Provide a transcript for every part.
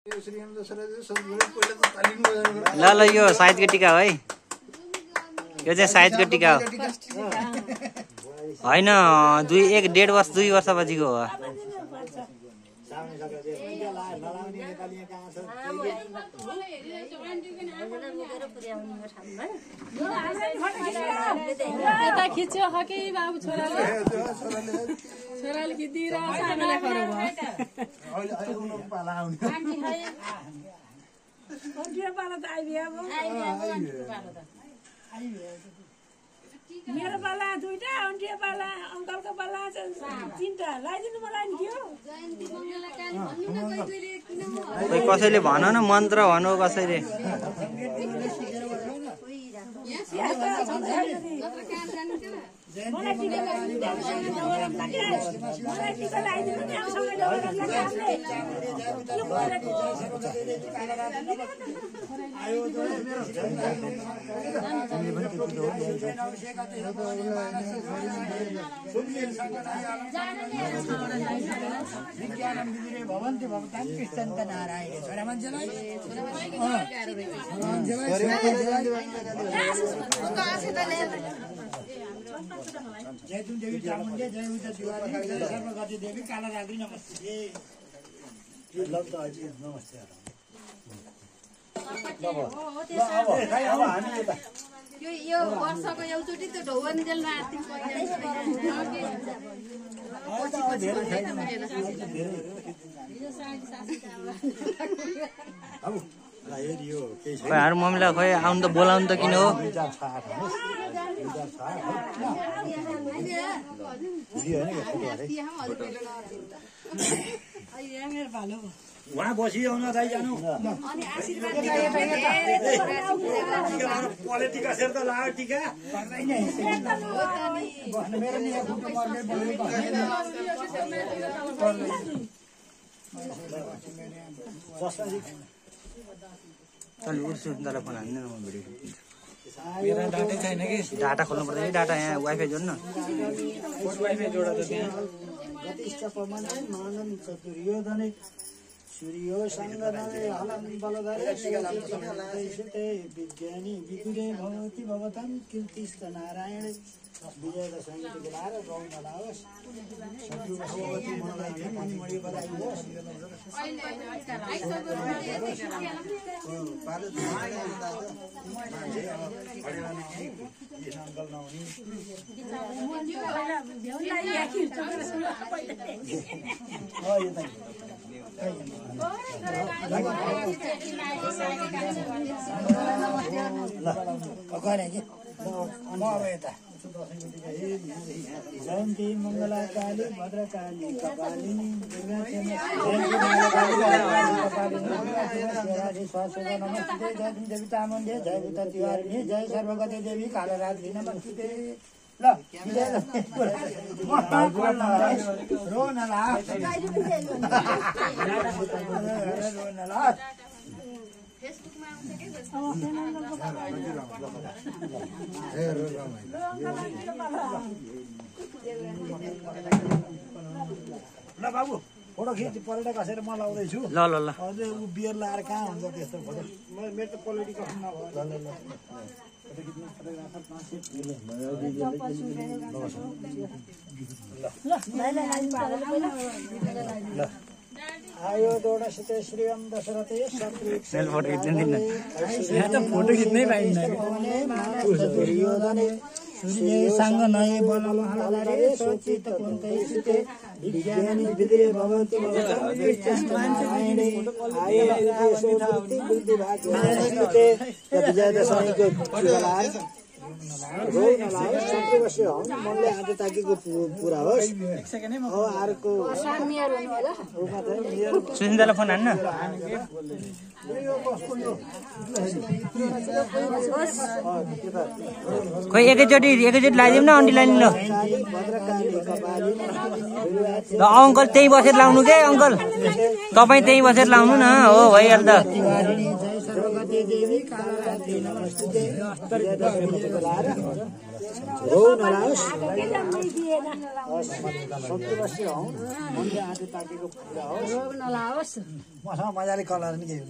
ल ल यो साइजको टिका हो है, यो चाहिँ साइजको टिका हो होइन, 1.5 वर्ष 2 वर्षपछिको हो। खिच्यो हके बाबु छोराले खिचिरहेको छ आमाले खरो भयो। पाला त आइदियो मेरो पाला 2टा, अन्टिया पाला, अङ्कलको पाला 3टा लगाइदिनु मलाई नि के हो। कसैले भन न मन्त्र भनौ कसैले। जयतुन देवी चामुण्डे जय उता तिवारी जय सर्वगति देवी काला रात्रि नमस्ते। नमस्ते यो वर्षको एउटै त्यो ढौवन्जेलमा खोइ मम्मीलाई खोइ आउनु त बोलाउनु त किन हो। वहाँ बसिआउन दाइ जानु टिका सेर त लाग्यो टिका तैँले उर्छु तँलाई फोन हाल्दैन म भिडियो मेरो डाटा छैन कि डाटा खोल्नु पर्छ कि डाटा यहाँ वाइफाई जोड्नु वाइफाई जोडा त त्यहाँ गतिष्ठ पवन मानन चतुर्योधने सूर्यो सङ्गदने हलं बलधरे सुते विज्ञानी विदुरे भवति भवतां कीर्तिस्त नारायण विजय दशमीको बेला र गाउँ नलाओस् भगवती मनलाई मणि मणि बधाइयोस् जयन्ती मंगला काली भद्रकाली कपालिनी नमस्ते जय देवी चामुण्डे जय भूता तिवारिणी जय सर्वगति देवी कालरात्रि नमस्ते। ल ल बाबु फोटो खिच पलेटा कसेर म लाउँदैछु। ल ल ल अझै ऊ बियर लाएर कहाँ हुन्छ त्यस्तो फोटो मेरो त पोलिटिकल नभयो। आयो दौडसित श्रीराम दशरथे फोटो खिच्नै पाइँदैन। सूर्य सांग नये बल महालारे सोचित कुन्तै सुते विज्ञानी विदुरे भवन्ति नारायणे आयो बुद्धि भाग्यते विजय दशमीको बेला सन्तोषी हो मनले आज ताकेको पुरा होस्। अब अर्को सुनितालाई फोन हान्न खोइ एकैचोटि लगाइदिउँ न अन्टी लाइन ल अङ्कल त्यहीँ बसेर लाउनु के अङ्कल तपाईँ त्यहीँ बसेर लाउनु न हो भइहाल्छ। देवी कालरात्रि नमस्ते विजयादशमीको लाएर रौ नलाओस् सत्य हौ मनले आँटे ताकेको पुरा होस् रोग नलाओस् मसँग मजाले कलर नि केही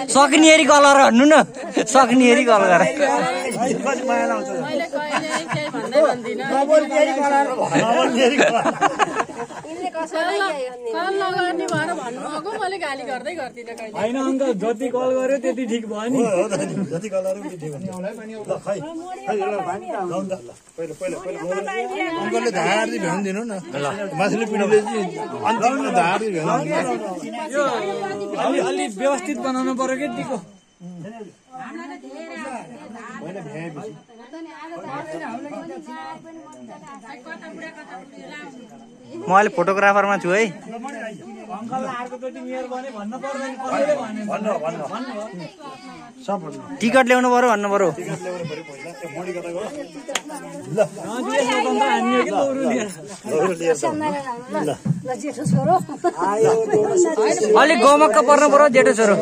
सक्नेरी कलर भन्नु न सक्नेरी कलर मैले कहिले केही भन्दै भन्दिनँ कल नगर्ने भएर भन्नुभएको मैले गाली गर्दै गर्दिनँ कहिले होइन अङ्कल जति कल गर्यो त्यति ठिक भयो नि जति कलर पनि ठिक हुन्छ ल खै अङ्कलले धार भ्याउनु दिनु न मासुले पिँढीले अन्तिममा धार यो अलि व्यवस्थित बनाउनु पर्यो कि टिको म अहिले फोटोग्राफरमा छु है टिकट ल्याउनु पर्यो भन्नु पर्यो अलिक गमक्क पर्नु पर्यो जेठो छोरो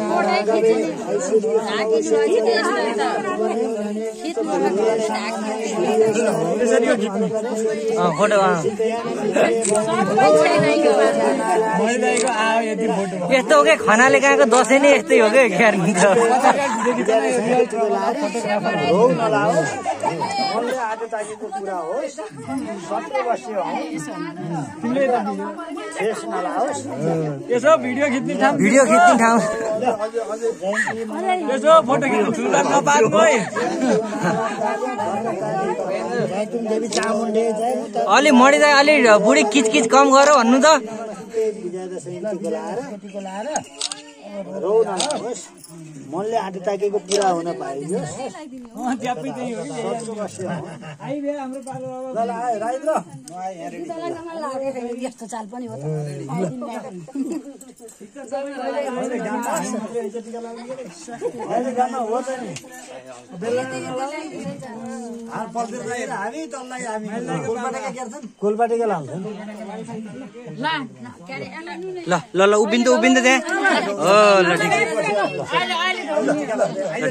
फोटो यस्तो हो क्या खनाले गएको दसैँ नै यस्तै हो क्या क्यार हुन्छ यसो भिडियो खिच्ने ठाउँ यसो फोटो खिच्नु ठुलो नपाएको अलि मरि जाए अलि बुढी किचकिच कम गर भन्नु त रौ नलाओस् मनले आँटे ताकेको पुरा हुन पाइयोस् यस्तो चाल पनि हो कोलपाटेका लाउँछ ल ल ल उभिन्छ त्यहाँ ल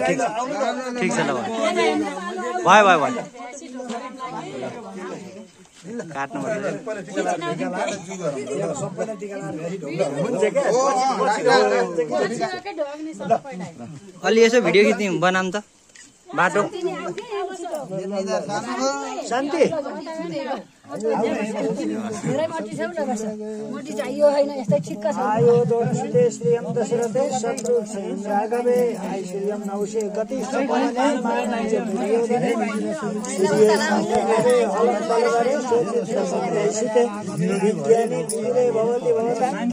ठिक ठिक छ ल भयो भयो भयो काट्नु अलि यसो भिडियो खिच्ने बनाऊँ त बाटो शान्ति आयो दोषिते श्रियं दशरथे शत्रुघ्न राघवे ऐश्वर्यं नौषे गति विज्ञानी वीरे भवति भवता